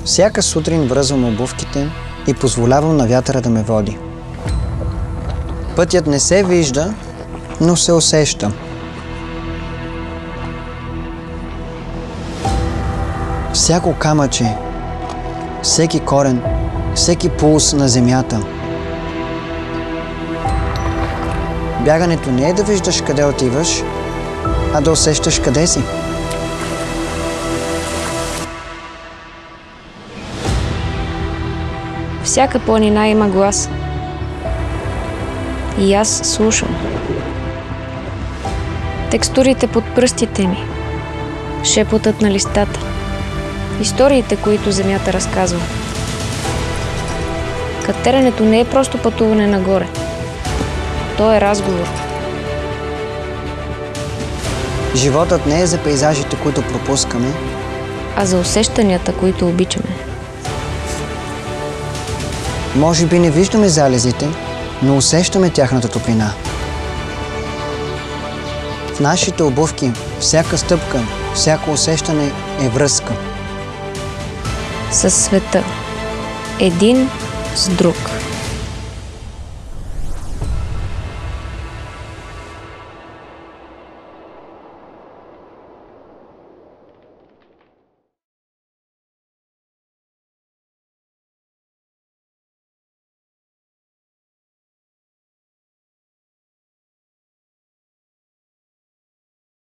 Всяка сутрин връзвам обувките и позволявам на вятъра да ме води. Пътят не се вижда, но се усеща. Всяко камъче, всеки корен, всеки пулс на земята. Бягането не е да виждаш къде отиваш, а да усещаш къде си. Всяка планина има глас. И аз слушам. Текстурите под пръстите ми, шепотът на листата, историите, които земята разказва. Катеренето не е просто пътуване нагоре. То е разговор. Животът не е за пейзажите, които пропускаме, А за усещанията, които обичаме. може би не виждаме залезите, но усещаме тяхната топлина. В нашите обувки всяка стъпка, всяко усещане е връзка. Със света. Един с друг.